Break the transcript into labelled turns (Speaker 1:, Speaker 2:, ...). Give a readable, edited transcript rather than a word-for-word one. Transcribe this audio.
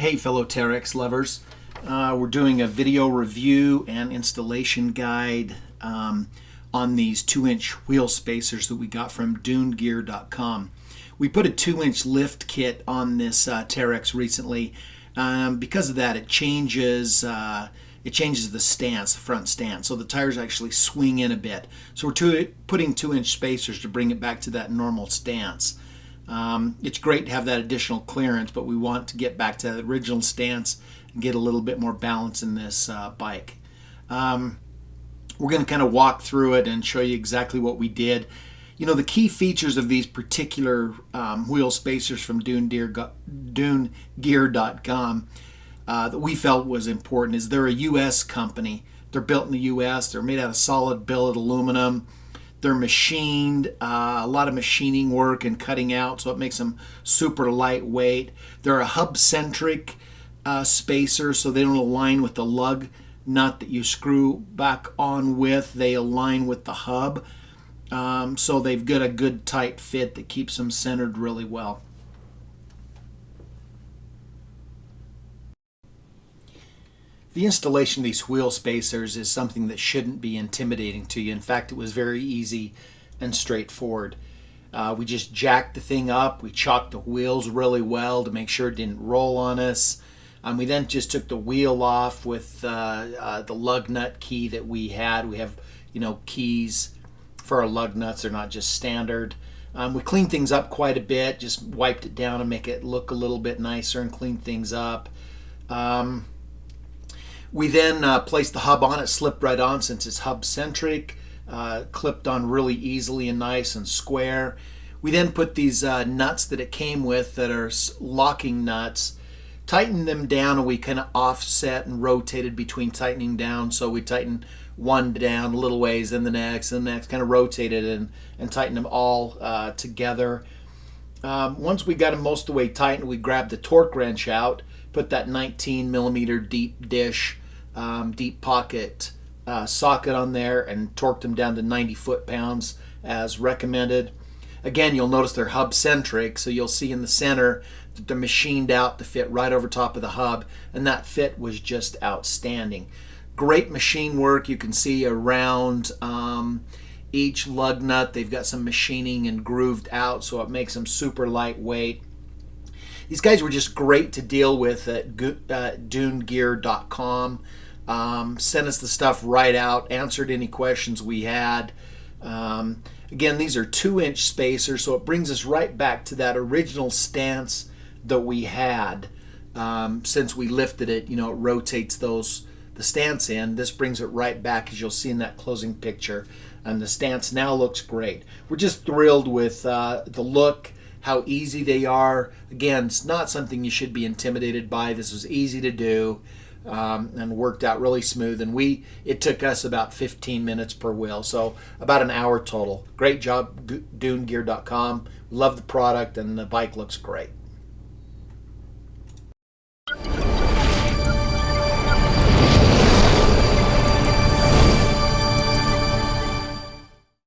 Speaker 1: Hey fellow Teryx lovers, we're doing a video review and installation guide on these 2-inch wheel spacers that we got from dunegear.com. We put a 2-inch lift kit on this Teryx recently. Because of that, it changes the stance, the front stance, so the tires actually swing in a bit. So we're putting 2-inch spacers to bring it back to that normal stance. It's great to have that additional clearance, but we want to get back to the original stance and get a little bit more balance in this bike. We're going to kind of walk through it and show you exactly what we did. You know, the key features of these particular wheel spacers from dunegear.com that we felt was important is they're a U.S. company. They're built in the U.S. They're made out of solid billet aluminum. They're machined, a lot of machining work and cutting out, so it makes them super lightweight. They're a hub-centric spacer, so they don't align with the lug nut that you screw back on with. They align with the hub, so they've got a good tight fit that keeps them centered really well. The installation of these wheel spacers is something that shouldn't be intimidating to you. In fact, it was very easy and straightforward. We just jacked the thing up. We chalked the wheels really well to make sure it didn't roll on us. We then just took the wheel off with the lug nut key that we had. We have, keys for our lug nuts. They're not just standard. We cleaned things up quite a bit. Just wiped it down to make it look a little bit nicer and cleaned things up. We then placed the hub on it, slipped right on since it's hub-centric, clipped on really easily and nice and square. We then put these nuts that it came with that are locking nuts, tightened them down, and we kind of offset and rotated between tightening down. So we tightened one down a little ways, then the next, kind of rotated and tightened them all together. Once we got them most of the way tightened, we grabbed the torque wrench out, put that 19mm deep dish, deep pocket socket on there and torqued them down to 90 foot-pounds as recommended. Again, you'll notice they're hub-centric, so you'll see in the center that they're machined out to fit right over top of the hub, and that fit was just outstanding. Great machine work. You can see around each lug nut they've got some machining and grooved out, so it makes them super lightweight. These guys were just great to deal with at dunegear.com. Sent us the stuff right out, answered any questions we had. Again, these are 2-inch spacers, so it brings us right back to that original stance that we had. Since we lifted it, it rotates the stance in. This brings it right back, as you'll see in that closing picture. And the stance now looks great. We're just thrilled with the look, how easy they are. Again, it's not something you should be intimidated by. This was easy to do and worked out really smooth. And it took us about 15 minutes per wheel, so about an hour total. Great job, dunegear.com. Love the product, and the bike looks great.